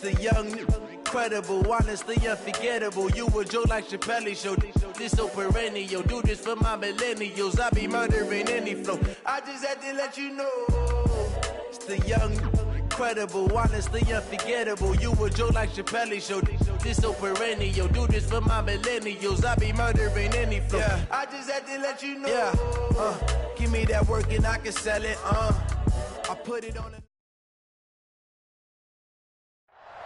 The young, incredible, honestly unforgettable. You a joke like Chappelle Show. This so perennial. Do this for my millennials. I be murdering any flow. I just had to let you know. It's the young, incredible, honestly unforgettable. You a joke like Chappelle Show. This so perennial. Do this for my millennials. I be murdering any flow. Yeah. I just had to let you know. Yeah. Give me that work and I can sell it. I put it on.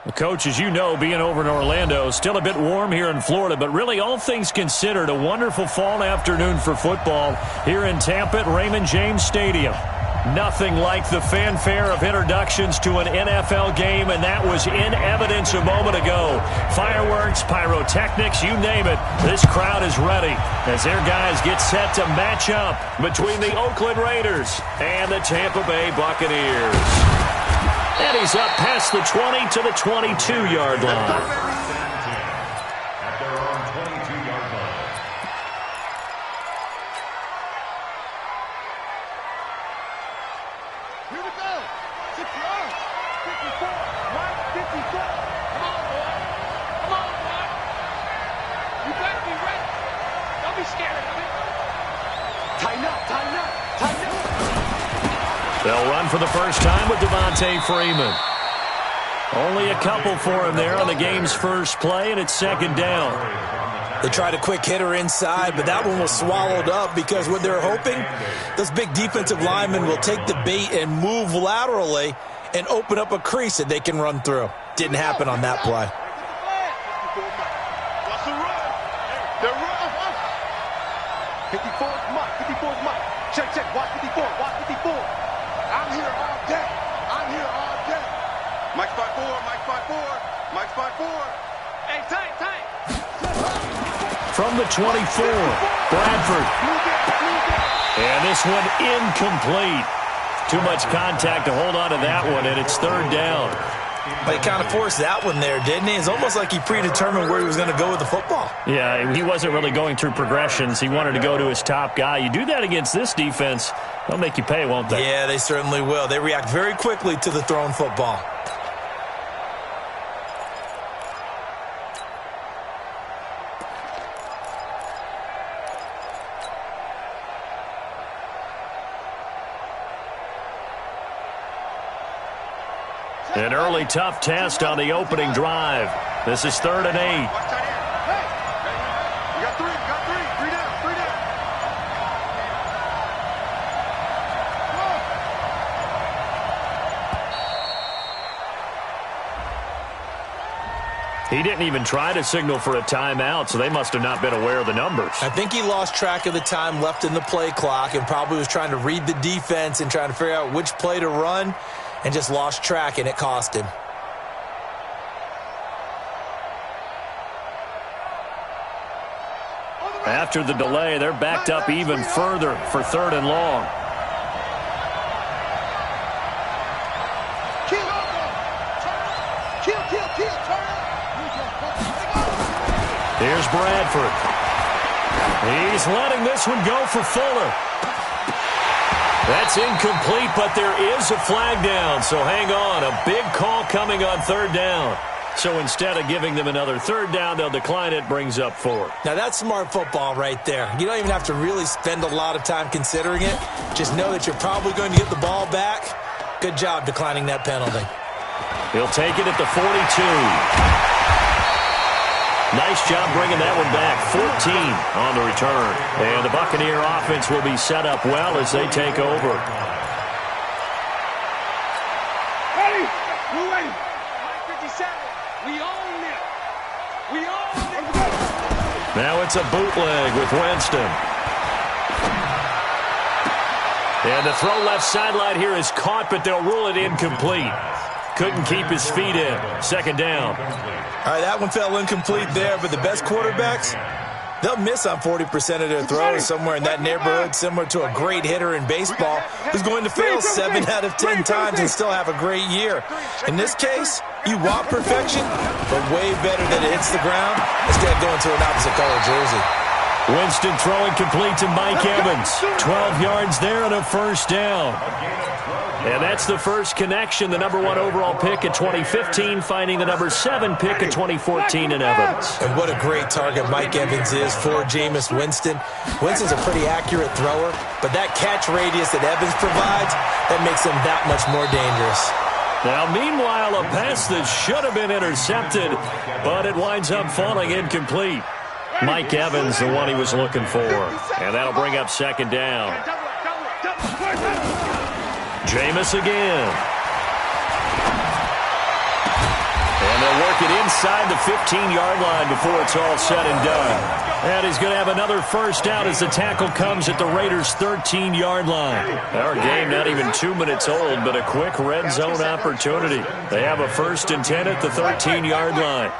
Well, Coach, as you know, being over in Orlando, still a bit warm here in Florida, but really all things considered, a wonderful fall afternoon for football here in Tampa at Raymond James Stadium. Nothing like the fanfare of introductions to an NFL game, and that was in evidence a moment ago. Fireworks, pyrotechnics, you name it. This crowd is ready as their guys get set to match up between the Oakland Raiders and the Tampa Bay Buccaneers. And he's up past the 20 to the 22-yard line. At their own 22-yard line. Here we go. 6 yards. 54. Right, 54. Come on, boy. Come on, boy. You better be ready. Don't be scared of it. Tighten up, tighten up, tighten up. They'll run for the first time with Devontae Freeman. Only a couple for him there on the game's first play, and it's second down. They tried a quick hitter inside, but that one was swallowed up because what they're hoping, those big defensive linemen will take the bait and move laterally and open up a crease that they can run through. Didn't happen on that play. What's the run? They're run. 54's Mike. 54's Mike. Check, check. Watch 54. Watch 54. I'm here all day. I'm here all day. Mike spot 4. Mike spot 4. Mike spot 4. Hey, tight, tight. From the 24, Bradford. And this one incomplete. Too much contact to hold on to that one, and it's third down. But he kind of forced that one there, didn't he? It's almost like he predetermined where he was going to go with the football. Yeah, he wasn't really going through progressions. He wanted to go to his top guy. You do that against this defense, they'll make you pay, won't they? Yeah, they certainly will. They react very quickly to the thrown football. An early tough test on the opening drive. This is 3rd and 8. Hey, you got 3. You got 3. 3 down. 3 down. He didn't even try to signal for a timeout, so they must have not been aware of the numbers. I think he lost track of the time left in the play clock and probably was trying to read the defense and trying to figure out which play to run and just lost track, and it cost him. After the delay, they're backed up even further for 3rd and long. Here's Bradford. He's letting this one go for Fuller. That's incomplete, but there is a flag down, so hang on. A big call coming on 3rd down. So instead of giving them another 3rd down, they'll decline it, brings up 4th. Now that's smart football right there. You don't even have to really spend a lot of time considering it. Just know that you're probably going to get the ball back. Good job declining that penalty. He'll take it at the 42. Nice job bringing that one back. 14 on the return. And the Buccaneer offense will be set up well as they take over. Ready? We're ready. 57. We own it. We own it. Now it's a bootleg with Winston. And the throw left sideline here is caught, but they'll rule it incomplete. Couldn't keep his feet in. 2nd down. All right, that one fell incomplete there, but the best quarterbacks, they'll miss on 40% of their throws, somewhere in that neighborhood, similar to a great hitter in baseball who's going to fail 7 out of 10 times and still have a great year. In this case, you want perfection, but way better that it hits the ground instead of going to an opposite color jersey. Winston throwing complete to Mike Evans. 12 yards there and a 1st down. And that's the first connection. The number 1 overall pick in 2015 finding the number 7 pick in 2014 in Evans. And what a great target Mike Evans is for Jameis Winston. Winston's a pretty accurate thrower, but that catch radius that Evans provides, that makes him that much more dangerous. Now, meanwhile, a pass that should have been intercepted, but it winds up falling incomplete. Mike Evans, the one he was looking for. And that'll bring up second down. Jameis again. And they'll work it inside the 15-yard line before it's all said and done. And he's going to have another first down as the tackle comes at the Raiders' 13-yard line. Our game not even 2 minutes old, but a quick red zone opportunity. They have a 1st and 10 at the 13-yard line.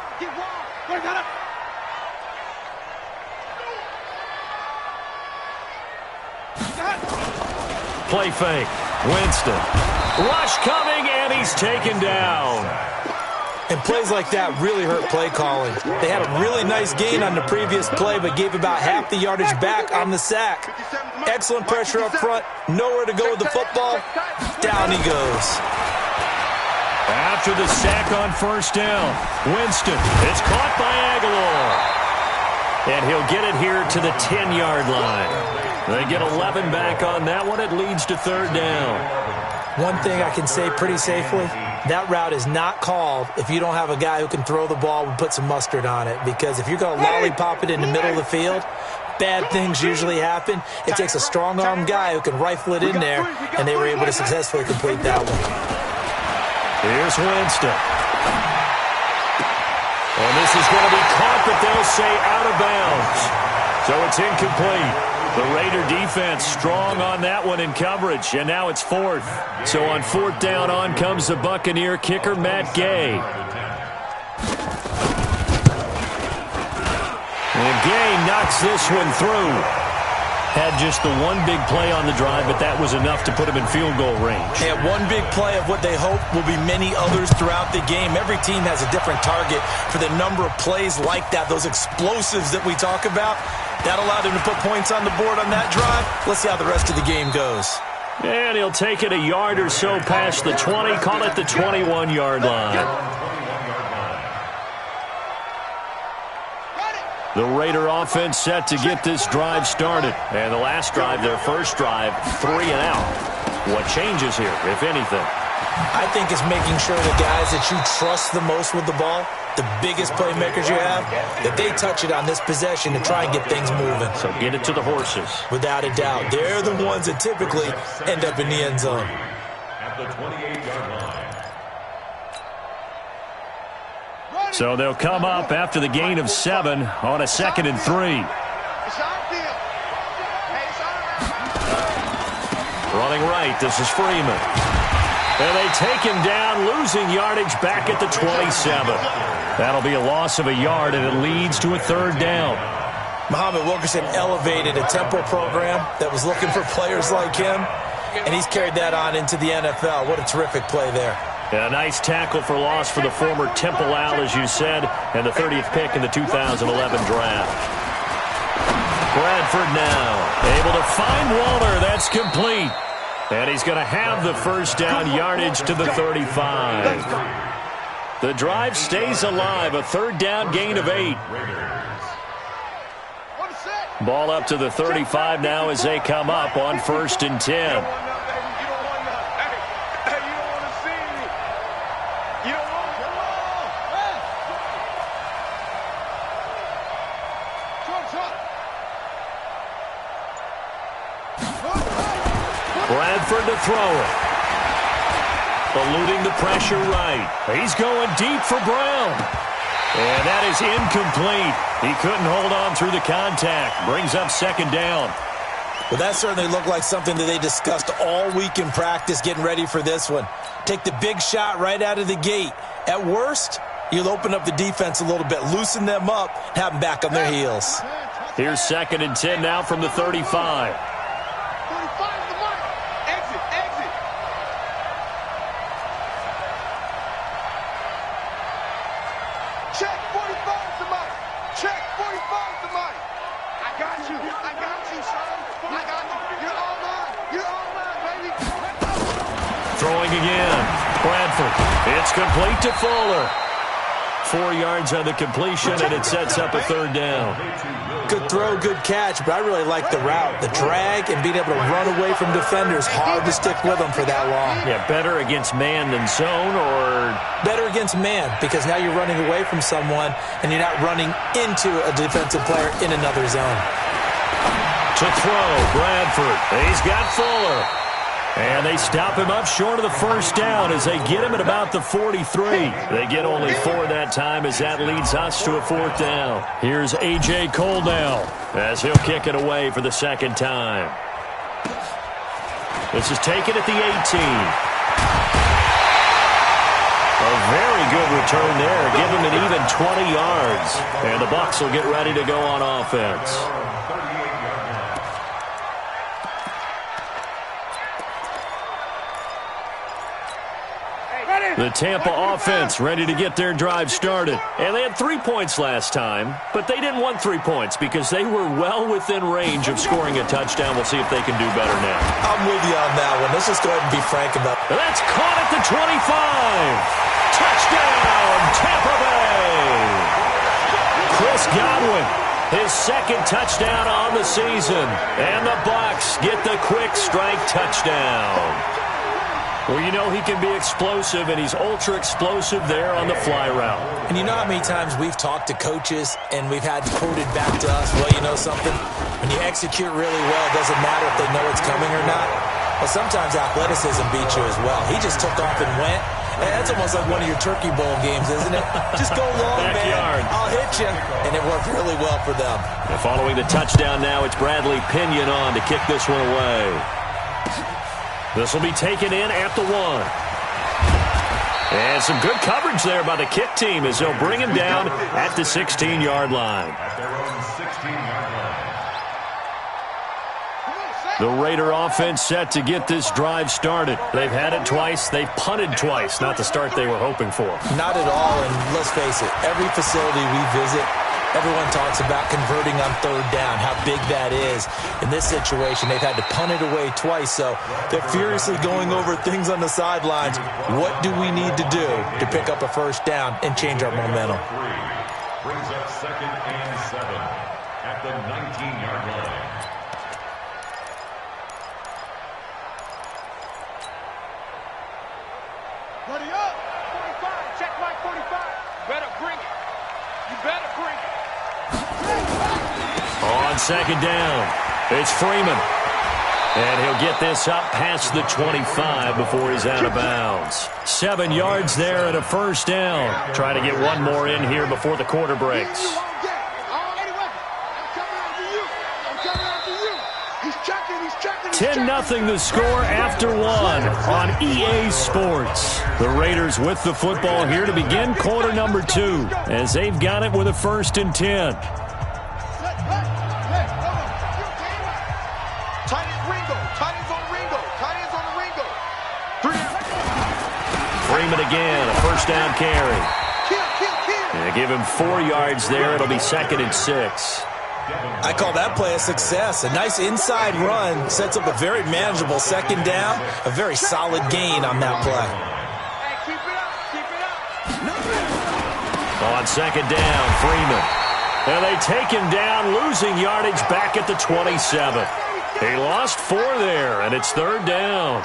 Play fake. Winston. Rush coming, and he's taken down. And plays like that really hurt play calling. They had a really nice gain on the previous play, but gave about half the yardage back on the sack. Excellent pressure up front. Nowhere to go with the football. Down he goes. After the sack on first down, Winston. It's caught by Aguilar. And he'll get it here to the 10-yard line. They get 11 back on that one. It leads to third down. One thing I can say pretty safely, that route is not called if you don't have a guy who can throw the ball and put some mustard on it. Because if you're going to lollipop it in the middle of the field, bad things usually happen. It takes a strong-arm guy who can rifle it in there, and they were able to successfully complete that one. Here's Winston. And this is going to be caught, but they'll say out of bounds. So it's incomplete. The Raider defense strong on that one in coverage, and now it's 4th. So on 4th down, on comes the Buccaneer kicker, Matt Gay. And Gay knocks this one through. Had just the one big play on the drive, but that was enough to put him in field goal range. And one big play of what they hope will be many others throughout the game. Every team has a different target for the number of plays like that, those explosives that we talk about. That allowed him to put points on the board on that drive. Let's see how the rest of the game goes. And he'll take it a yard or so past the 20, call it the 21-yard line. The Raider offense set to get this drive started. And the last drive, their first drive, 3 and out. What changes here, if anything? I think it's making sure the guys that you trust the most with the ball, the biggest playmakers you have, that they touch it on this possession to try and get things moving. So get it to the horses. Without a doubt. They're the ones that typically end up in the end zone. At the 28-yard line. So they'll come up after the gain of 7 on a 2nd and 3. Running right, this is Freeman. And they take him down, losing yardage back at the 27. That'll be a loss of a yard, and it leads to a third down. Muhammad Wilkerson elevated a tempo program that was looking for players like him, and he's carried that on into the NFL. What a terrific play there. And a nice tackle for loss for the former Temple Owl, as you said, and the 30th pick in the 2011 draft. Bradford now able to find Waller. That's complete. And he's going to have the first down yardage to the 35. The drive stays alive. A third down gain of 8. Ball up to the 35 now as they come up on 1st and 10. Bradford to throw it. Eluding the pressure right. He's going deep for Brown. And that is incomplete. He couldn't hold on through the contact. Brings up 2nd down. Well, that certainly looked like something that they discussed all week in practice getting ready for this one. Take the big shot right out of the gate. At worst, you'll open up the defense a little bit, loosen them up, have them back on their heels. Here's 2nd and 10 now from the 35. throwing again. Bradford. It's complete to Fuller. 4 yards on the completion, and it sets up a third down. Good throw, good catch, but I really like the route. The drag and being able to run away from defenders. Hard to stick with them for that long. Yeah, better against man than zone, or? Better against man, because now you're running away from someone, and you're not running into a defensive player in another zone. To throw, Bradford. He's got Fuller. And they stop him up short of the first down as they get him at about the 43. They get only 4 that time as that leads us to a 4th down. Here's A.J. Cole now as he'll kick it away for the second time. This is taken at the 18. A very good return there. Give him an even 20 yards. And the Bucs will get ready to go on offense. The Tampa offense ready to get their drive started. And they had 3 points last time, but they didn't want 3 points because they were well within range of scoring a touchdown. We'll see if they can do better now. I'm with you on that one. Let's just go ahead and be frank about it. That's caught at the 25. Touchdown, Tampa Bay. Chris Godwin, his second touchdown on the season. And the Bucs get the quick strike touchdown. Well, you know he can be explosive, and he's ultra-explosive there on the fly route. And you know how many times we've talked to coaches and we've had quoted back to us, well, you know something? When you execute really well, it doesn't matter if they know it's coming or not. Well, sometimes athleticism beats you as well. He just took off and went. And that's almost like one of your Turkey Bowl games, isn't it? Just go long, Backyard. man. I'll hit you. And it worked really well for them. And following the touchdown now, it's Bradley Pinion on to kick this one away. This will be taken in at the 1. And some good coverage there by the kick team as they'll bring him down at the 16-yard line. The Raider offense set to get this drive started. They've had it twice. They've punted twice. Not the start they were hoping for. Not at all, and let's face it, every facility we visit, everyone talks about converting on third down, how big that is. In this situation, they've had to punt it away twice, so they're furiously going over things on the sidelines. What do we need to do to pick up a first down and change our momentum? Brings up 2nd and 7 at the 19-yard line. Ready up! 45, check my 45. Better bring it. You better bring it. On second down, it's Freeman. And he'll get this up past the 25 before he's out of bounds. 7 yards there and a first down. Trying to get one more in here before the quarter breaks. 10-0 the score after 1 on EA Sports. The Raiders with the football here to begin quarter number 2 as they've got it with a 1st and 10. Freeman again, a first down carry. And give him 4 yards there. It'll be 2nd and 6. I call that play a success. A nice inside run sets up a very manageable second down. A very solid gain on that play. Hey, keep it up, keep it up. On second down, Freeman. And they take him down, losing yardage back at the 27. He lost 4 there, and it's 3rd down.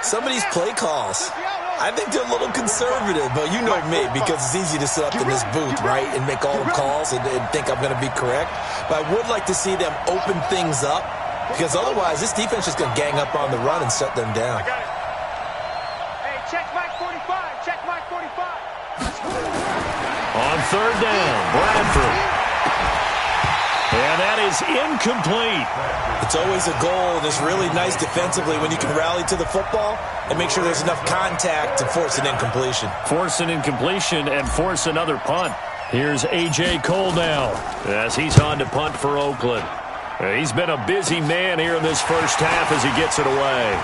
Some of these play calls, I think they're a little conservative, but you know me, because it's easy to sit up in this booth, right, and make all the calls and think I'm going to be correct. But I would like to see them open things up, because otherwise this defense is going to gang up on the run and shut them down. Hey, check Mike 45, check Mike 45. On 3rd down, Bradford. And that is incomplete. It's always a goal, and it's really nice defensively when you can rally to the football and make sure there's enough contact to force an incompletion. Force an incompletion and force another punt. Here's A.J. Cole now as he's on to punt for Oakland. He's been a busy man here in this first half as he gets it away.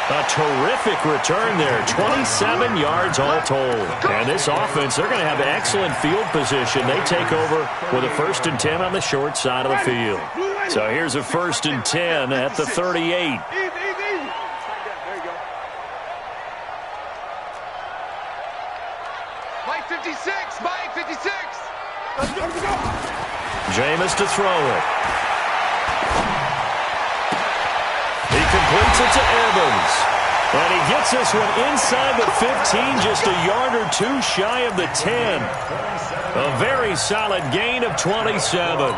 A terrific return there. 27 yards all told. And this offense, they're going to have excellent field position. They take over with a 1st and 10 on the short side of the field. So here's a 1st and 10 at the 38. Easy. There you go. Mike 56. Mike 56. Let's go. Jameis to throw it. He completes it to Evans. And he gets this one inside the 15, just a yard or two shy of the 10. A very solid gain of 27.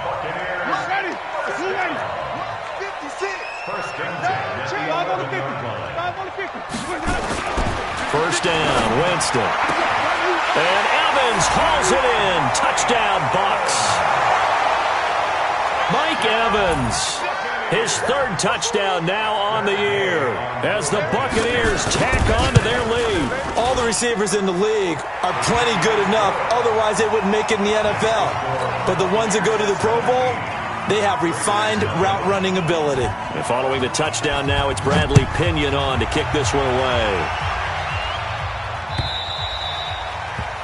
First down, Winston. And Evans hauls it in. Touchdown, Bucs. Mike Evans, his 3rd touchdown now on the year as the Buccaneers tack on to their lead. All the receivers in the league are plenty good enough, otherwise they wouldn't make it in the NFL. But the ones that go to the Pro Bowl, they have refined route running ability. And following the touchdown now, it's Bradley Pinion on to kick this one away.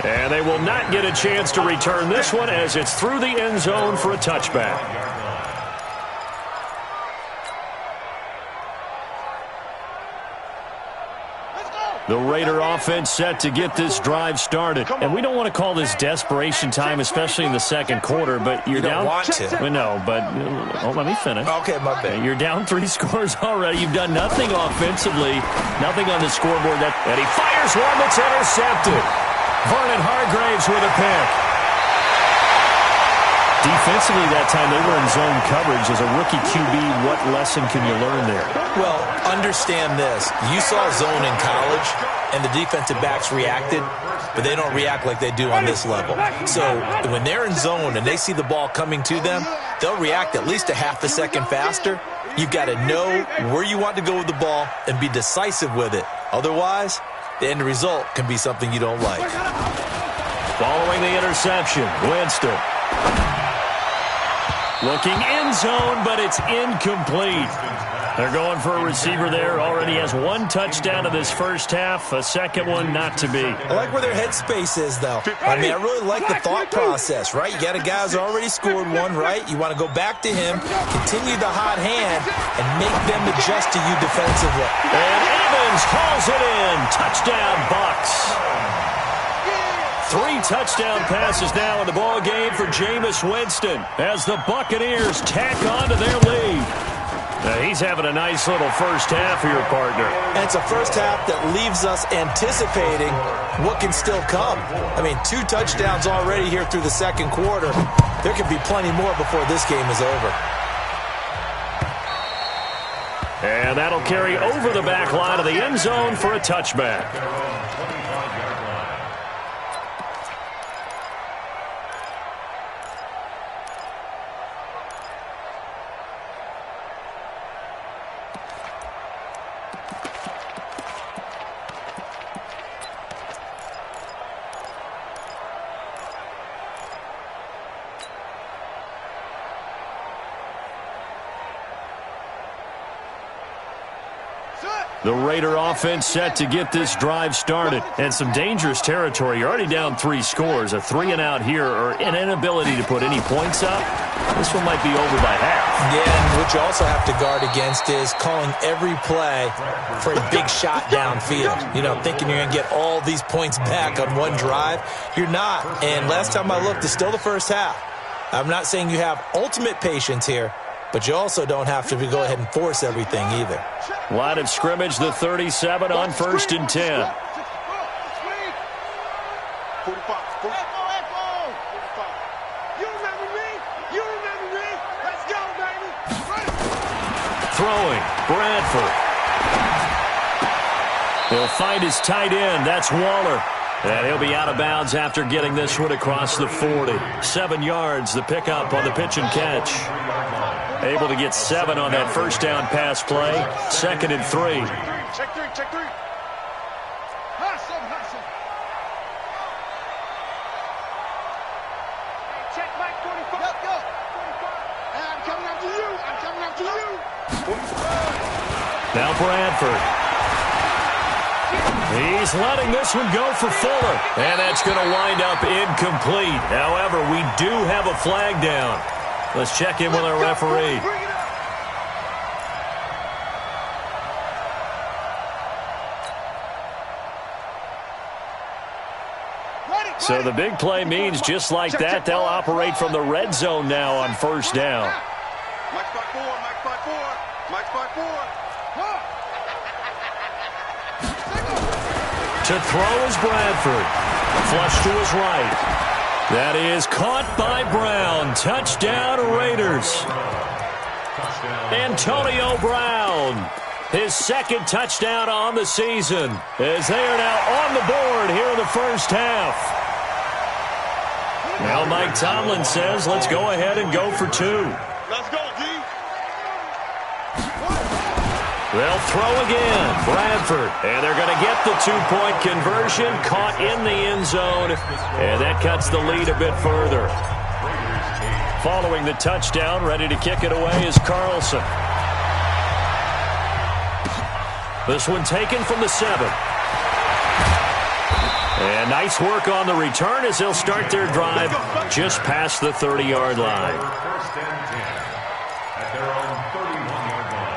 And they will not get a chance to return this one as it's through the end zone for a touchback. The Raider offense set to get this drive started. And we don't want to call this desperation time, especially in the second quarter, but you're down. You don't want to. No, but let me finish. Okay, my bad. You're down 3 scores already. You've done nothing offensively, nothing on the scoreboard. And he fires one that's intercepted. Vernon Hargraves with a pick. Defensively that time, they were in zone coverage. As a rookie QB, what lesson can you learn there? Well, understand this. You saw zone in college, and the defensive backs reacted, but they don't react like they do on this level. So when they're in zone and they see the ball coming to them, they'll react at least a half a second faster. You've got to know where you want to go with the ball and be decisive with it. Otherwise, the end result can be something you don't like. Following the interception, Winston. Looking in zone, but it's incomplete. They're going for a receiver there. Already has 1 touchdown in this first half. A second one not to be. I like where their headspace is, though. I mean, I really like the thought process, right? You got a guy who's already scored one, right? You want to go back to him, continue the hot hand, and make them adjust to you defensively. And Evans hauls it in. Touchdown, Bucs. 3 touchdown passes now in the ball game for Jameis Winston as the Buccaneers tack on to their lead. Now he's having a nice little first half for your partner. And it's a first half that leaves us anticipating what can still come. I mean, 2 touchdowns already here through the second quarter. There could be plenty more before this game is over. And that'll carry over the back line of the end zone for a touchback. The Raider offense set to get this drive started. And some dangerous territory. You're already down 3 scores. A 3-and-out here or an inability to put any points up. This one might be over by half. Yeah, and what you also have to guard against is calling every play for a big shot downfield. You know, thinking you're going to get all these points back on one drive. You're not. And last time I looked, it's still the first half. I'm not saying you have ultimate patience here, but you also don't have to go ahead and force everything either. Line of scrimmage, the 37 on 1st and 10. Throwing, Bradford. He'll find his tight end. That's Waller. And he'll be out of bounds after getting this one across the 40. 7 yards, the pickup on the pitch and catch. Able to get 7 on that first down pass play. 2nd and 3. Check 3, check 3. Hustle, hustle. Hey, check Mike 45. Let's go. 45. Hey, I'm coming after you. I'm coming after you. Now Bradford. He's letting this one go for Fuller. And that's going to wind up incomplete. However, we do have a flag down. Let's check in with our referee. So the big play means just like that, they'll operate from the red zone now on first down. Mike spot 4, Mike spot 4, Mike spot 4. To throw is Bradford. Flush to his right. That is caught by Brown. Touchdown Raiders. Antonio Brown. His second touchdown on the season as they are now on the board here in the first half. Now Mike Tomlin says, let's go ahead and go for 2. Let's go, D. They'll throw again. Bradford. And they're going to get the 2-point conversion. Caught in the end zone. And that cuts the lead a bit further. Following the touchdown, ready to kick it away is Carlson. This one taken from the 7. And nice work on the return as they'll start their drive just past the 30-yard line. First and 10 at their own 31-yard line.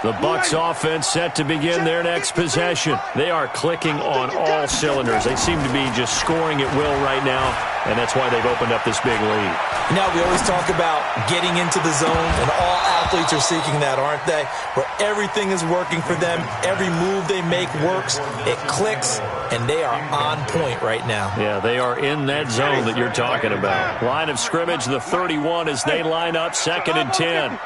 The Bucs offense set to begin their next possession. They are clicking on all cylinders. They seem to be just scoring at will right now, and that's why they've opened up this big lead. Now, we always talk about getting into the zone, and all athletes are seeking that, aren't they? Where everything is working for them, every move they make works, it clicks, and they are on point right now. Yeah, they are in that zone that you're talking about. Line of scrimmage, the 31, as they line up, 2nd and 10.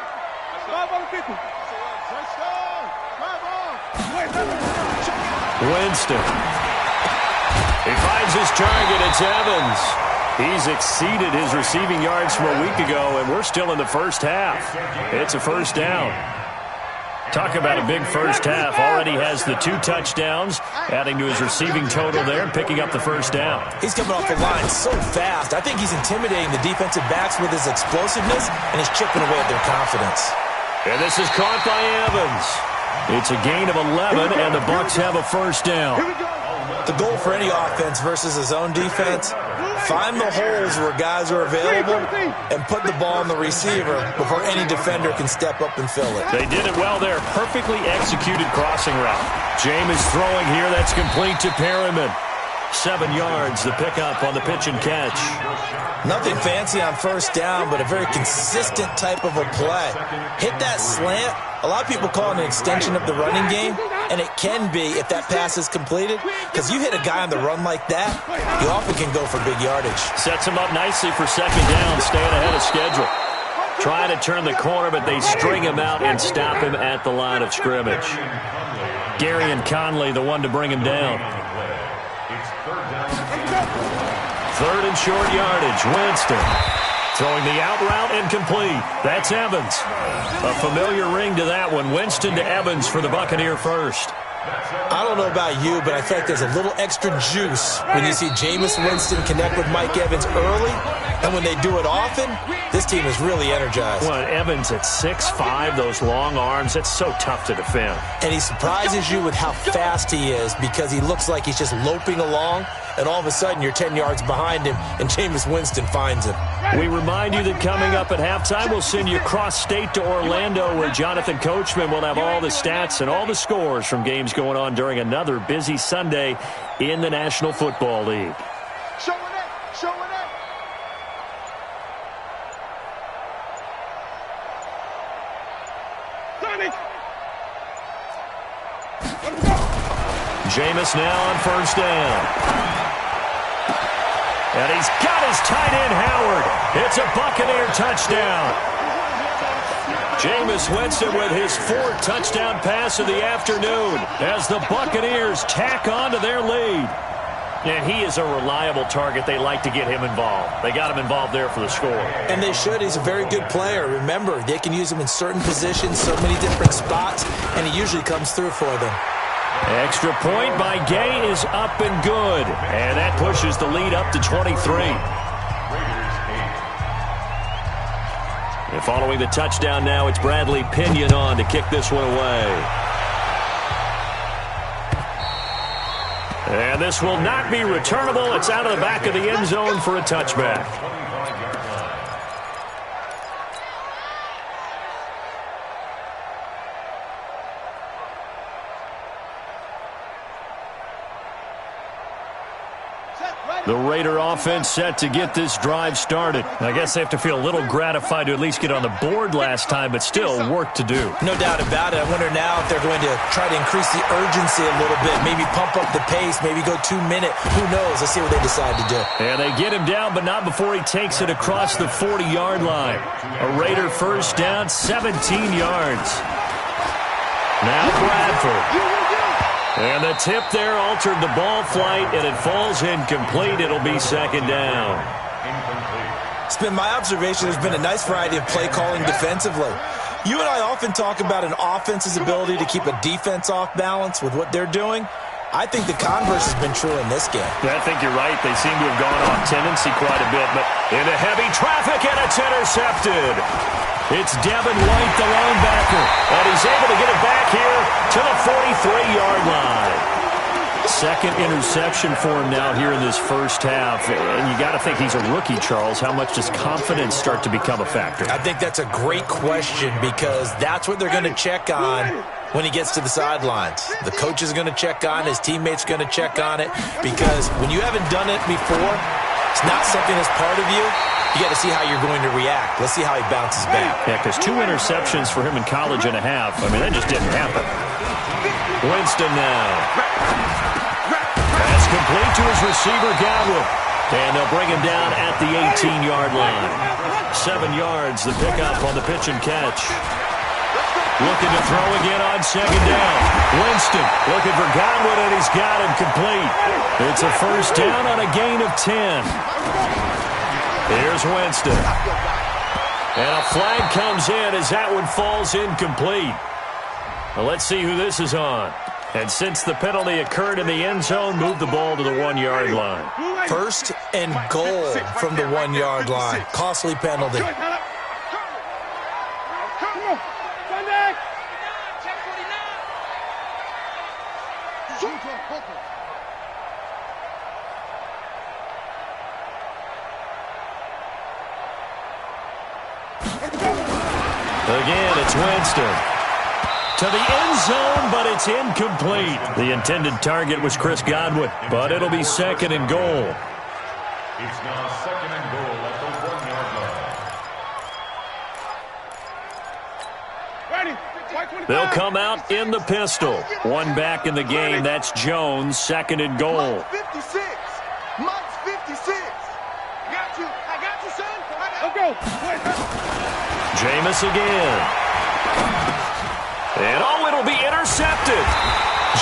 Winston. He finds his target. It's Evans. He's exceeded his receiving yards from a week ago, and we're still in the first half. It's a first down. Talk about a big first half. Already has the 2 touchdowns, adding to his receiving total there and picking up the first down. He's coming off the line so fast. I think he's intimidating the defensive backs with his explosiveness, and he's chipping away at their confidence. And this is caught by Evans. It's a gain of 11, and the Bucs have a first down. The goal for any offense versus a zone defense, find the holes where guys are available and put the ball on the receiver before any defender can step up and fill it. They did it well there. Perfectly executed crossing route. James throwing here. That's complete to Perriman. 7 yards, the pickup on the pitch and catch. Nothing fancy on first down, but a very consistent type of a play. Hit that slant. A lot of people call it an extension of the running game, and it can be if that pass is completed, because you hit a guy on the run like that, you often can go for big yardage. Sets him up nicely for 2nd down, staying ahead of schedule. Trying to turn the corner, but they string him out and stop him at the line of scrimmage. Gary and Conley, the one to bring him down. 3rd and short yardage. Winston throwing the out route incomplete. That's Evans. A familiar ring to that one. Winston to Evans for the Buccaneer first. I don't know about you, but I feel like there's a little extra juice when you see Jameis Winston connect with Mike Evans early, and when they do it often, this team is really energized. Well, Evans at 6'5", those long arms, that's so tough to defend. And he surprises you with how fast he is because he looks like he's just loping along, and all of a sudden you're 10 yards behind him, and Jameis Winston finds him. We remind you that coming up at halftime, we'll send you cross-state to Orlando, where Jonathan Coachman will have all the stats and all the scores from games going on during another busy Sunday in the National Football League. Showing it, showing it. Jameis now on first down. And he's got his tight end, Howard. It's a Buccaneer touchdown. Jameis Winston with his 4th touchdown pass of the afternoon as the Buccaneers tack on to their lead. And he is a reliable target. They like to get him involved. They got him involved there for the score. And they should. He's a very good player. Remember, they can use him in certain positions, so many different spots, and he usually comes through for them. Extra point by Gay is up and good. And that pushes the lead up to 23. And following the touchdown now, it's Bradley Pinion on to kick this one away. And this will not be returnable. It's out of the back of the end zone for a touchback. The Raider offense set to get this drive started. I guess they have to feel a little gratified to at least get on the board last time, but still work to do. No doubt about it. I wonder now if they're going to try to increase the urgency a little bit, maybe pump up the pace, maybe go 2 minute. Who knows? Let's see what they decide to do. And they get him down, but not before he takes it across the 40-yard line. A Raider first down, 17 yards. Now Bradford. And the tip there altered the ball flight, and it falls incomplete. It'll be second down. It's been my observation there's been a nice variety of play calling defensively. You and I often talk about an offense's ability to keep a defense off balance with what they're doing. I think the converse has been true in this game. I think you're right. They seem to have gone off tendency quite a bit, but into heavy traffic, and it's intercepted. It's Devin White, the linebacker, and he's able to get it back here to the 43-yard line. Second interception for him now here in this first half, and you got to think he's a rookie, Charles. How much does confidence start to become a factor? I think that's a great question because that's what they're going to check on when he gets to the sidelines. The coach is going to check on, his teammates are going to check on it, because when you haven't done it before, it's not something that's part of you. You got to see how you're going to react. Let's see how he bounces back. Yeah, because 2 interceptions for him in college and a half. I mean, that just didn't happen. Winston now. Pass complete to his receiver, Godwin. And they'll bring him down at the 18-yard line. 7 yards, the pickup on the pitch and catch. Looking to throw again on second down. Winston looking for Godwin, and he's got him complete. It's a first down on a gain of 10. Here's Winston. And a flag comes in as that one falls incomplete. Well, let's see who this is on. And since the penalty occurred in the end zone, move the ball to the 1-yard line. First and goal from the 1-yard line. Costly penalty. Again, it's Winston. To the end zone, but it's incomplete. The intended target was Chris Godwin, but it'll be second and goal. It's now second and goal at the 1-yard line. They'll come out in the pistol. One back in the game. That's Jones, second and goal. Mike's 56. Mike's 56. I got you, son. Okay. Jameis again. And it'll be intercepted.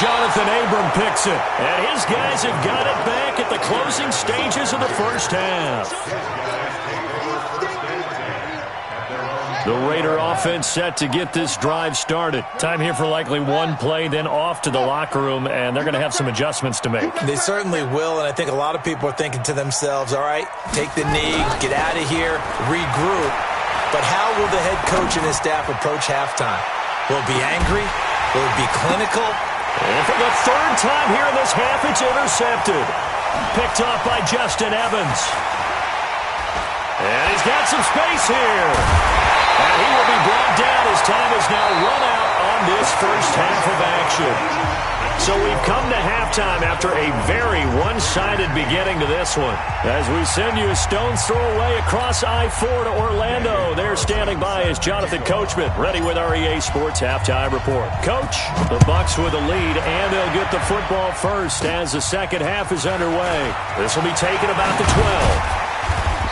Jonathan Abram picks it. And his guys have got it back at the closing stages of the first half. The Raider offense set to get this drive started. Time here for likely one play, then off to the locker room, and they're going to have some adjustments to make. They certainly will, and I think a lot of people are thinking to themselves, all right, take the knee, get out of here, regroup. But how will the head coach and his staff approach halftime? Will it be angry? Will it be clinical? And for the third time here in this half, it's intercepted. Picked off by Justin Evans. And he's got some space here. And he will be brought down as time has now run out on this first half of action. So we've come to halftime after a very one-sided beginning to this one. As we send you a stone's throw away across I-4 to Orlando. There standing by is Jonathan Coachman, ready with our EA Sports Halftime Report. Coach, the Bucs with a lead, and they'll get the football first as the second half is underway. This will be taken about the 12.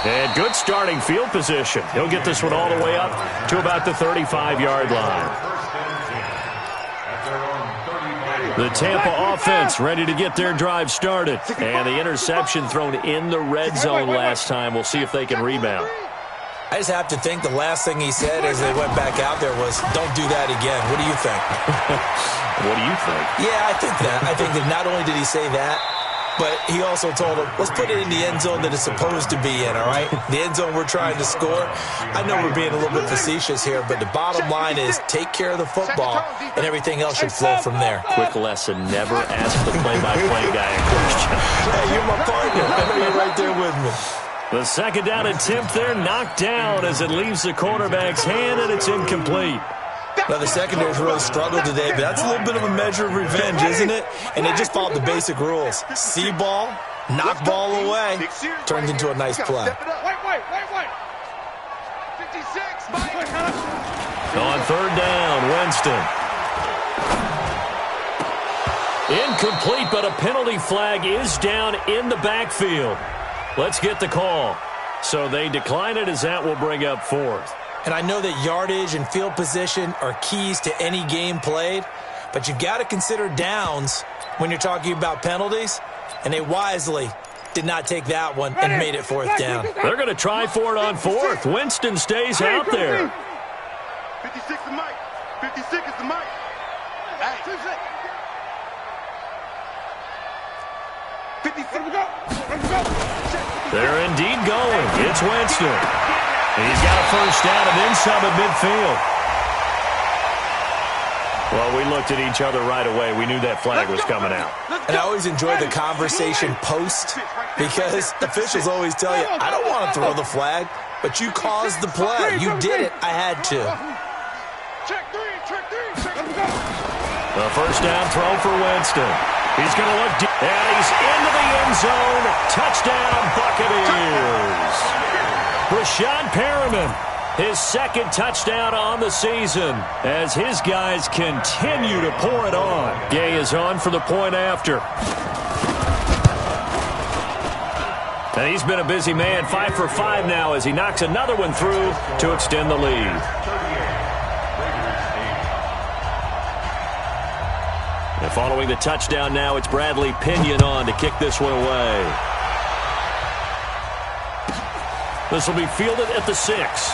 And good starting field position. He'll get this one all the way up to about the 35-yard line. The Tampa offense ready to get their drive started. And the interception thrown in the red zone last time. We'll see if they can rebound. I just have to think the last thing he said as they went back out there was, don't do that again. What do you think? What do you think? Yeah, I think that. I think that not only did he say that, but he also told him, let's put it in the end zone that it's supposed to be in, all right? The end zone we're trying to score. I know we're being a little bit facetious here, but the bottom line is take care of the football, and everything else should flow from there. Quick lesson, never ask the play-by-play guy a question. Hey, you're my partner. I know you're right there with me. The second down attempt there knocked down as it leaves the quarterback's hand, and it's incomplete. Now, the secondary's really struggled today, but that's a little bit of a measure of revenge, isn't it? And they just followed the basic rules. See ball, knock ball away, turns into a nice play. Wait. 56, Mike. On third down, Winston. Incomplete, but a penalty flag is down in the backfield. Let's get the call. So they decline it as that will bring up fourth. And I know that yardage and field position are keys to any game played, but you've got to consider downs when you're talking about penalties, and they wisely did not take that one and made it fourth down. They're going to try for it on fourth. Winston stays out there. 56 is Mike. 56 is the Mike. Hey. 56. They're indeed going. It's Winston. He's got a first down and then some at midfield. Well, we looked at each other right away. We knew that flag was coming out. And I always enjoy the conversation post because officials always tell you, I don't want to throw the flag, but you caused the play. You did it. I had to. Check three. The first down throw for Winston. He's going to look deep, and he's into the end zone. Touchdown, Buccaneers. Brashad Perriman, his second touchdown on the season as his guys continue to pour it on. Gay is on for the point after. And he's been a busy man, 5 for 5 now as he knocks another one through to extend the lead. And following the touchdown now, it's Bradley Pinion on to kick this one away. This will be fielded at the 6.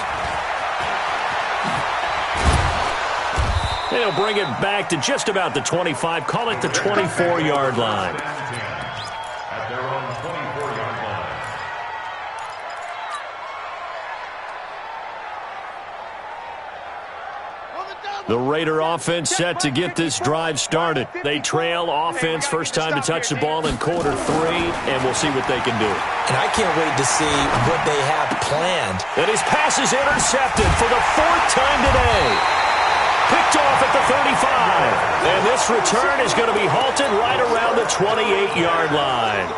They'll bring it back to just about the 25. Call it the 24-yard line. At their own 24-yard line. The Raider offense set to get this drive started. They trail offense first time to touch the ball in quarter 3, and we'll see what they can do. And I can't wait to see what they have planned. And his pass is intercepted for the 4th time today. Picked off at the 35. And this return is going to be halted right around the 28-yard line.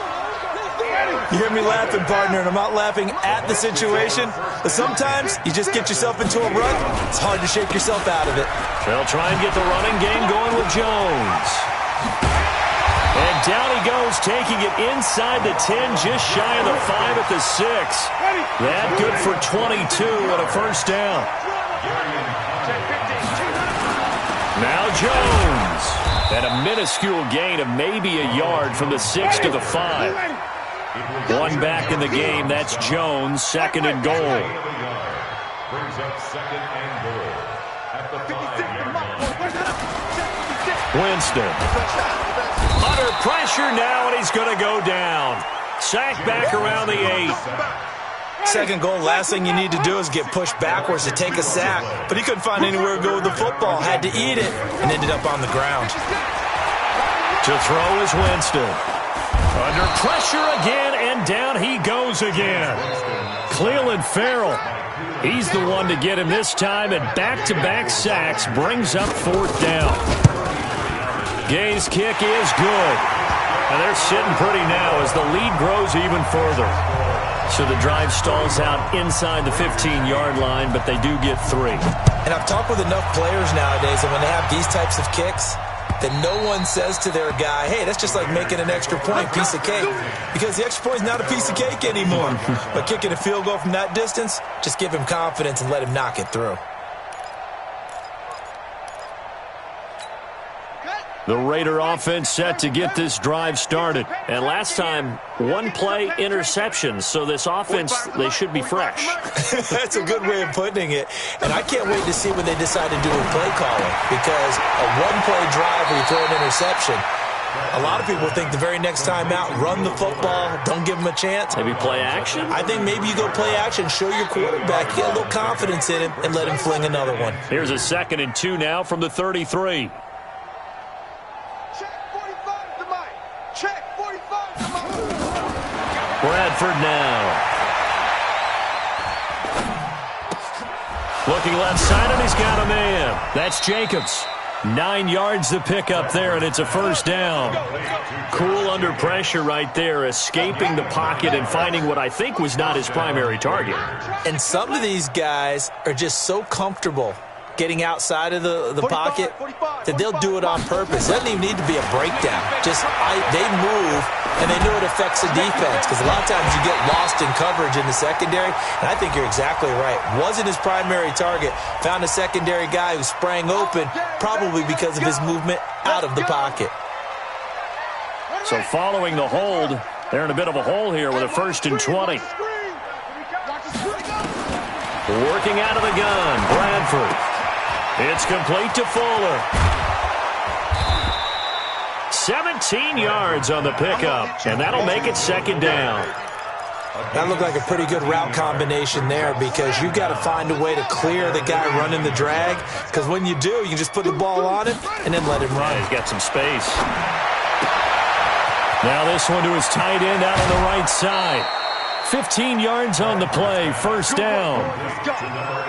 You hear me laughing, partner, and I'm not laughing at the situation, but sometimes you just get yourself into a rut. It's hard to shake yourself out of it. They'll try and get the running game going with Jones. And down he goes, taking it inside the 10, just shy of the 5 at the 6. That good for 22 and a first down. Now Jones. And a minuscule gain of maybe a yard from the 6 to the 5. One back in the game. That's Jones, 2nd and goal. Brings up 2nd and goal at the 5-yard line. Winston. Under pressure now, and he's going to go down. Sacked back around the 8. 2nd goal, last thing you need to do is get pushed backwards to take a sack. But he couldn't find anywhere to go with the football. Had to eat it and ended up on the ground. To throw is Winston. Under pressure again, and down he goes again. Cleveland Farrell. He's the one to get him this time, and back-to-back sacks brings up 4th down. Gay's kick is good. And they're sitting pretty now as the lead grows even further. So the drive stalls out inside the 15-yard line, but they do get 3. And I've talked with enough players nowadays, and when they have these types of kicks, that no one says to their guy, hey, that's just like making an extra point, piece of cake. Because the extra point is not a piece of cake anymore. But kicking a field goal from that distance, just give him confidence and let him knock it through. The Raider offense set to get this drive started. And last time, 1 play interception. So this offense, they should be fresh. That's a good way of putting it. And I can't wait to see what they decide to do with play calling. Because a 1-play drive where you throw an interception, A lot of people think the very next time out, run the football, don't give him a chance. Maybe play action? I think maybe you go play action, show your quarterback, get a little confidence in him, and let him fling another one. Here's a 2nd and 2 now from the 33. Check 45 to Mike. Check 45 to Mike. Bradford now. Looking left side, and he's got a man. That's Jacobs. 9 yards to pick up there, and it's a first down. Cool under pressure right there, escaping the pocket and finding what I think was not his primary target. And some of these guys are just so comfortable getting outside of the pocket that they'll do it on purpose. It doesn't even need to be a breakdown. Just they move, and they know it affects the defense, because a lot of times you get lost in coverage in the secondary, and I think you're exactly right. Wasn't his primary target. Found a secondary guy who sprang open, probably because of his movement out of the pocket. So following the hold, they're in a bit of a hole here with a 1st and 20. Working out of the gun, Bradford. It's complete to Fuller. 17 yards on the pickup, and that'll make it 2nd down. That looked like a pretty good route combination there, because you've got to find a way to clear the guy running the drag, because when you do, you just put the ball on him and then let him run. He's got some space. Now this one to his tight end out on the right side. 15 yards on the play, first down.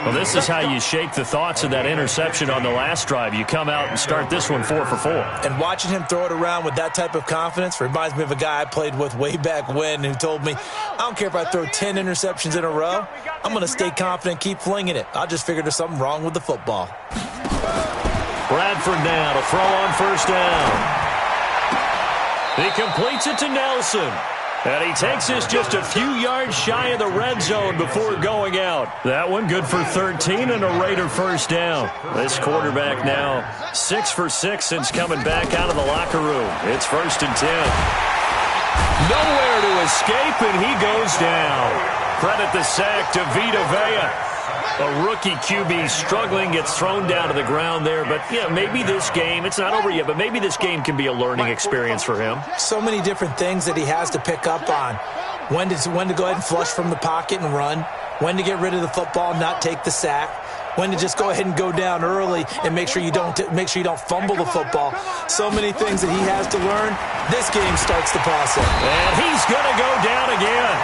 Well, this is how you shake the thoughts of that interception on the last drive. You come out and start this one 4 for 4. And watching him throw it around with that type of confidence reminds me of a guy I played with way back when who told me, I don't care if I throw 10 interceptions in a row, I'm going to stay confident, keep flinging it. I just figured there's something wrong with the football. Bradford now to throw on first down. He completes it to Nelson. And he takes this just a few yards shy of the red zone before going out. That one good for 13 and a Raider first down. This quarterback now 6 for 6 since coming back out of the locker room. It's 1st and 10. Nowhere to escape, and he goes down. Credit the sack to Vita Vea. A rookie QB struggling, gets thrown down to the ground there. But, yeah, maybe this game, it's not over yet, but maybe this game can be a learning experience for him. So many different things that he has to pick up on. When to go ahead and flush from the pocket and run. When to get rid of the football, not take the sack. When to just go ahead and go down early and make sure you don't fumble the football. So many things that he has to learn. This game starts the process. And he's going to go down again.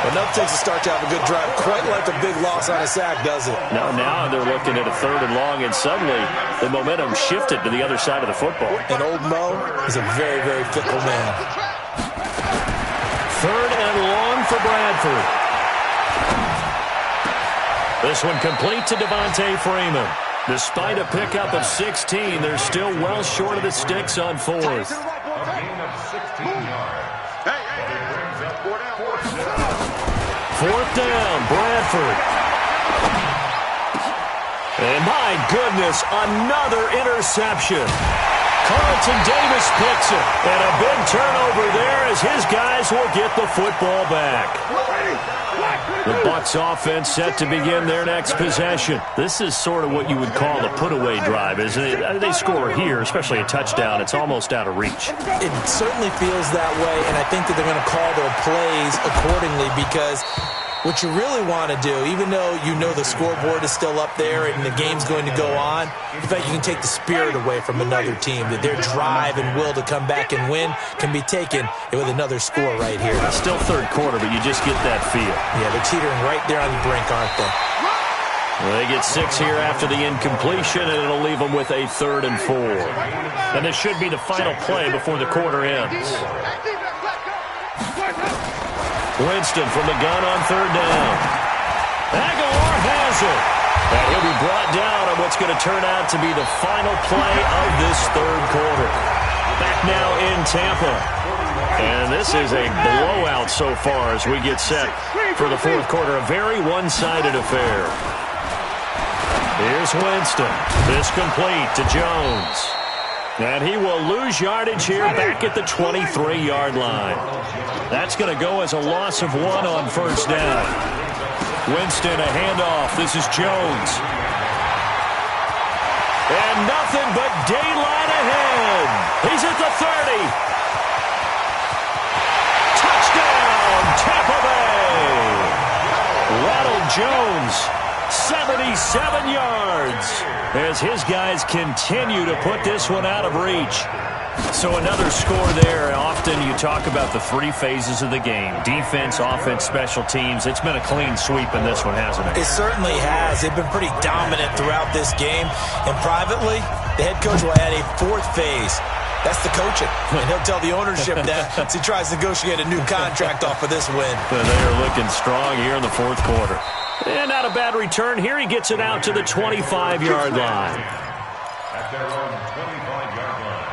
Enough takes to start to have a good drive. Quite like a big loss on a sack, does it? Now they're looking at a 3rd and long, and suddenly the momentum shifted to the other side of the football. And old Mo is a very, very fickle man. 3rd and long for Bradford. This one complete to Devontae Freeman. Despite a pickup of 16, they're still well short of the sticks on 4th. A gain of 16 yards. 4th down, Bradford. And my goodness, another interception. Carlton Davis picks it. And a big turnover there as his guys will get the football back. The Bucs offense set to begin their next possession. This is sort of what you would call a put-away drive, isn't it? They score here, especially a touchdown. It's almost out of reach. It certainly feels that way, and I think that they're going to call their plays accordingly, because what you really want to do, even though you know the scoreboard is still up there and the game's going to go on, in fact, you can take the spirit away from another team, that their drive and will to come back and win can be taken with another score right here. It's still 3rd quarter, but you just get that feel. Yeah, they're teetering right there on the brink, aren't they? Well, they get 6 here after the incompletion, and it'll leave them with a 3rd and 4. And this should be the final play before the quarter ends. Winston from the gun on 3rd down. Aguilar has it. And he'll be brought down on what's going to turn out to be the final play of this 3rd quarter. Back now in Tampa. And this is a blowout so far as we get set for the 4th quarter. A very one-sided affair. Here's Winston. This complete to Jones. And he will lose yardage here back at the 23-yard line. That's going to go as a loss of 1 on 1st down. Winston, a handoff. This is Jones. And And nothing but daylight ahead. He's at the 30. Touchdown, Tampa Bay. Ronald Jones, 77 yards, as his guys continue to put this one out of reach. So another score there. Often you talk about the three phases of the game: defense, offense, special teams. It's been a clean sweep in this one, hasn't it? It certainly has. They've been pretty dominant throughout this game. And privately, the head coach will add a fourth phase. That's the coaching. And he'll tell the ownership that as he tries to negotiate a new contract off of this win. But they are looking strong here in the fourth quarter. And not a bad return here. He gets it out to the 25-yard line. At their own 25-yard line.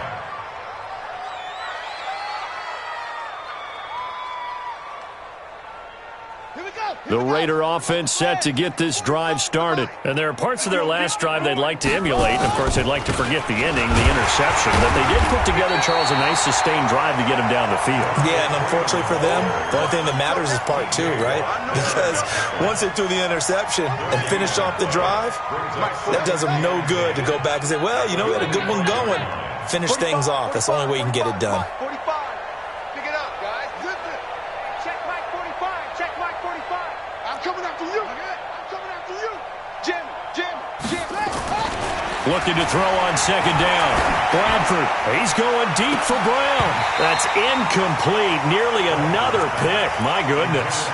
The Raider offense set to get this drive started. And there are parts of their last drive they'd like to emulate. And, of course, they'd like to forget the ending, the interception. But they did put together, Charles, a nice sustained drive to get him down the field. Yeah, and unfortunately for them, the only thing that matters is part two, right? Because once they threw the interception and finished off the drive, that does them no good to go back and say, well, you know, we had a good one going. Finish things off. That's the only way you can get it done. Looking to throw on second down. Bradford, he's going deep for Brown. That's incomplete. Nearly another pick. My goodness.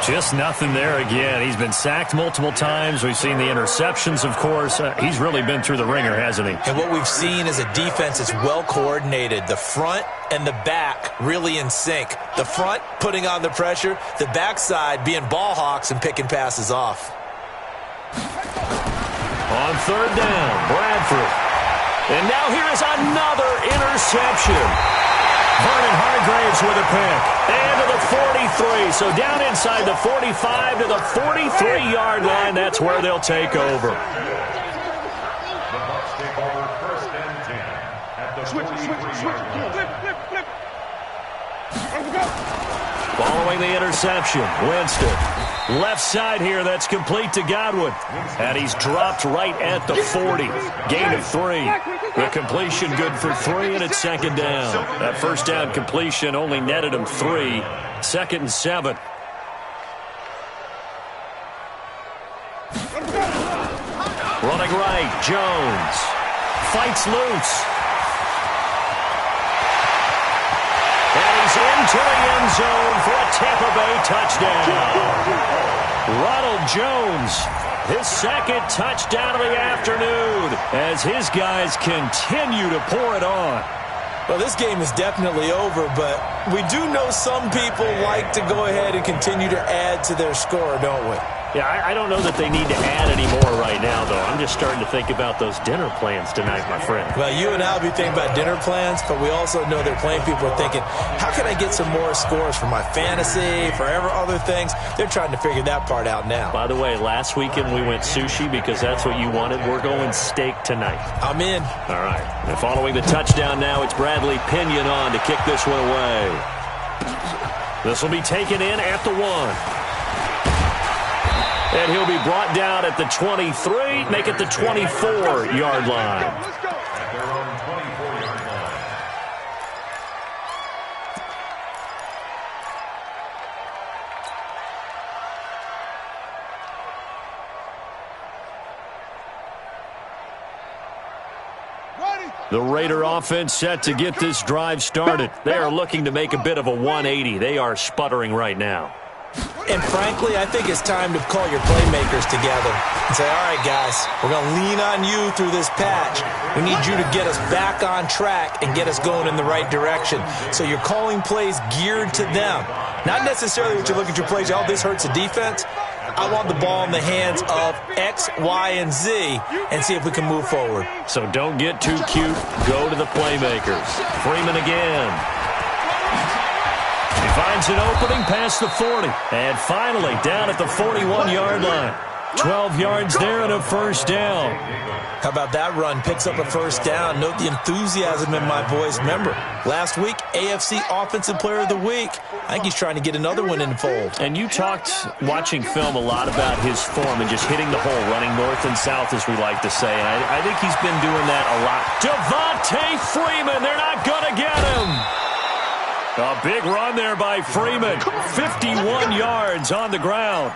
Just nothing there again. He's been sacked multiple times. We've seen the interceptions, of course. He's really been through the ringer, hasn't he? And what we've seen is a defense that's well coordinated. The front and the back really in sync. The front putting on the pressure. The backside being ball hawks and picking passes off. On third down, Bradford. And now here is another interception. Vernon Hargraves with a pick. And to the 43. So down inside the 45 to the 43-yard line. That's where they'll take over. The Bucs take over first and 10 at the 43-yard line. Following the interception, Winston. Left side here, that's complete to Godwin. And he's dropped right at the 40. Gain of 3. The completion good for 3, and it's second down. That first down completion only netted him 3. Second and 7. Running right, Jones. Fights loose. And he's into the end zone for a Tampa Bay touchdown. Ronald Jones, his second touchdown of the afternoon, as his guys continue to pour it on. Well, this game is definitely over, but we do know some people like to go ahead and continue to add to their score, don't we? Yeah, I don't know that they need to add any more right now, though. I'm just starting to think about those dinner plans tonight, my friend. Well, you and I will be thinking about dinner plans, but we also know they're playing people are thinking, how can I get some more scores for my fantasy, for other things? They're trying to figure that part out now. By the way, last weekend we went sushi because that's what you wanted. We're going steak tonight. I'm in. All right. And following the touchdown now, it's Bradley Pinion on to kick this one away. This will be taken in at the 1. And he'll be brought down at the 23, make it the 24-yard line. At their own 24-yard line. The Raider offense set to get this drive started. They are looking to make a bit of a 180. They are sputtering right now. And frankly, I think it's time to call your playmakers together and say, all right, guys, we're going to lean on you through this patch. We need you to get us back on track and get us going in the right direction. So you're calling plays geared to them. Not necessarily what you look at your plays, oh, this hurts the defense. I want the ball in the hands of X, Y, and Z and see if we can move forward. So don't get too cute. Go to the playmakers. Freeman again. He finds an opening past the 40. And finally, down at the 41-yard line. 12 yards there and a first down. How about that run? Picks up a first down. Note the enthusiasm in my voice. Remember, last week, AFC Offensive Player of the Week. I think he's trying to get another one in the fold. And you talked, watching film, a lot about his form and just hitting the hole, running north and south, as we like to say. And I think he's been doing that a lot. Devontae Freeman, they're not going to get him. A big run there by Freeman. 51 yards on the ground.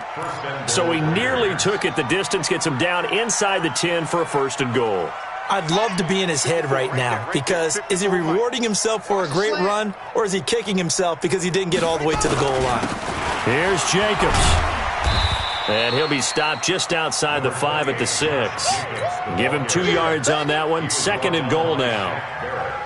So he nearly took it the distance, gets him down inside the 10 for a first and goal. I'd love to be in his head right now, because is he rewarding himself for a great run, or is he kicking himself because he didn't get all the way to the goal line? Here's Jacobs. And he'll be stopped just outside the 5 at the 6. Give him 2 yards on that one. Second and goal now.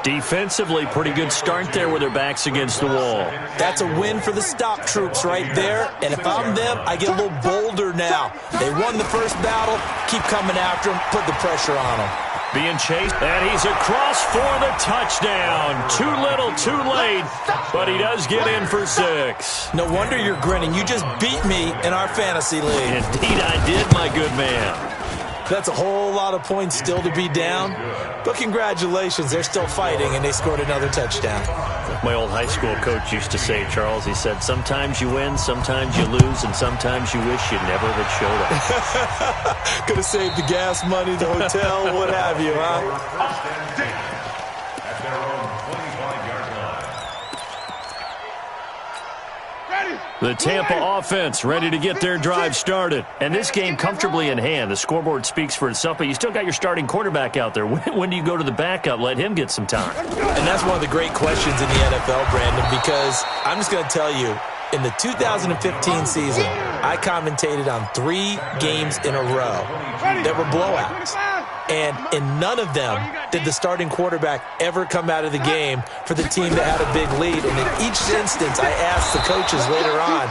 Defensively, pretty good start there with their backs against the wall. That's a win for the stop troops right there. And if I'm them, I get a little bolder now. They won the first battle. Keep coming after them. Put the pressure on them. Being chased, and he's across for the touchdown. Too little, too late, but he does get in for 6. No wonder you're grinning. You just beat me in our fantasy league. Indeed I did, my good man. That's a whole lot of points still to be down. But congratulations, they're still fighting, and they scored another touchdown. My old high school coach used to say, Charles, he said, sometimes you win, sometimes you lose, and sometimes you wish you never had showed up. Could have saved the gas money, the hotel, what have you, huh? The Tampa offense ready to get their drive started. And this game comfortably in hand. The scoreboard speaks for itself, but you still got your starting quarterback out there. When do you go to the backup? Let him get some time. And that's one of the great questions in the NFL, Brandon, because I'm just going to tell you, in the 2015 season, I commentated on 3 games in a row that were blowouts. And in none of them did the starting quarterback ever come out of the game for the team that had a big lead. And in each instance, I asked the coaches later on,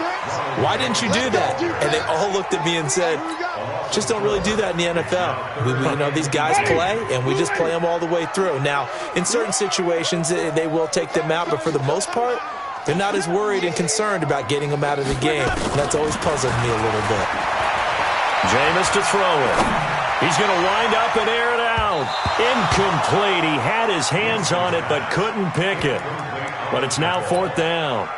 why didn't you do that? And they all looked at me and said, just don't really do that in the NFL. These guys play, and we just play them all the way through. Now, in certain situations, they will take them out, but for the most part, they're not as worried and concerned about getting them out of the game. And that's always puzzled me a little bit. Jameis to throw it. He's going to wind up and air it out. Incomplete. He had his hands on it but couldn't pick it. But it's now 4th down.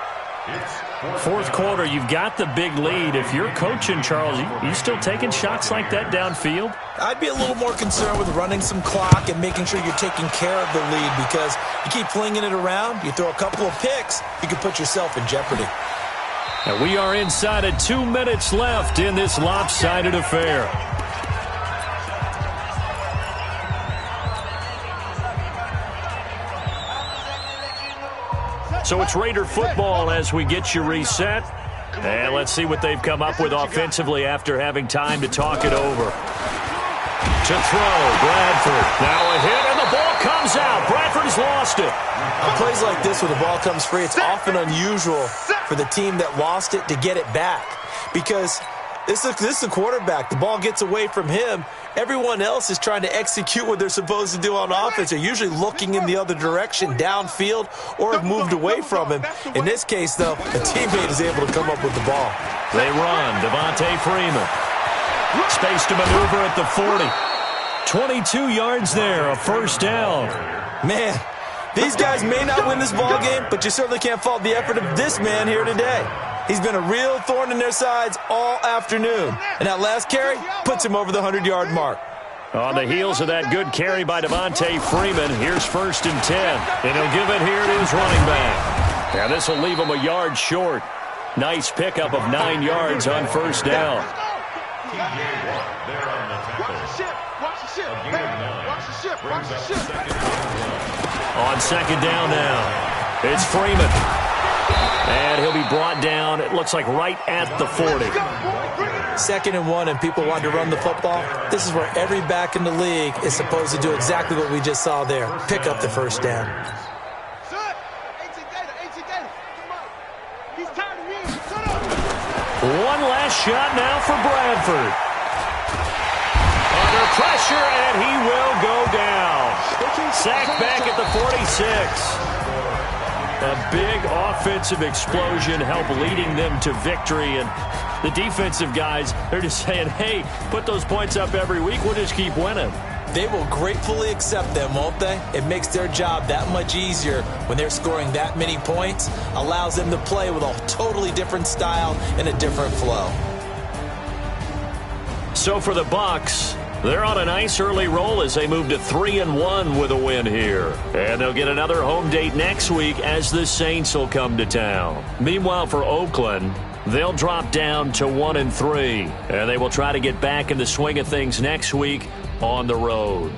Fourth quarter, you've got the big lead. If you're coaching, Charles, you still taking shots like that downfield? I'd be a little more concerned with running some clock and making sure you're taking care of the lead, because you keep flinging it around, you throw a couple of picks, you can put yourself in jeopardy. And we are inside of 2 minutes left in this lopsided affair. So it's Raider football as we get you reset. And let's see what they've come up with offensively after having time to talk it over. To throw, Bradford. Now a hit, and the ball comes out. Bradford has lost it. On plays like this where the ball comes free, it's often unusual for the team that lost it to get it back, because this is the quarterback. The ball gets away from him. Everyone else is trying to execute what they're supposed to do on offense. They're usually looking in the other direction, downfield, or have moved away from him. In this case, though, a teammate is able to come up with the ball. They run. Devontae Freeman. Space to maneuver at the 40. 22 yards there, a first down. Man, these guys may not win this ball game, but you certainly can't fault the effort of this man here today. He's been a real thorn in their sides all afternoon. And that last carry puts him over the 100-yard mark. On the heels of that good carry by Devontae Freeman, here's 1st and 10. And he'll give it here to his running back. Now this will leave him a yard short. Nice pickup of 9 yards on first down. On second down now, it's Freeman. And he'll be brought down, it looks like right at the 40. 2nd and 1, and people want to run the football. This is where every back in the league is supposed to do exactly what we just saw there. Pick up the first down. One last shot now for Bradford. Under pressure, and he will go down. Sacked back at the 46. A big offensive explosion helped leading them to victory, and The defensive guys, they're just saying, hey, put those points up every week. We'll just keep winning. They will gratefully accept them, won't they? It makes their job that much easier when they're scoring that many points. Allows them to play with a totally different style and a different flow. So for the Bucs, they're on a nice early roll as they move to 3-1 with a win here. And they'll get another home date next week as the Saints will come to town. Meanwhile, for Oakland, they'll drop down to 1-3. And they will try to get back in the swing of things next week on the road.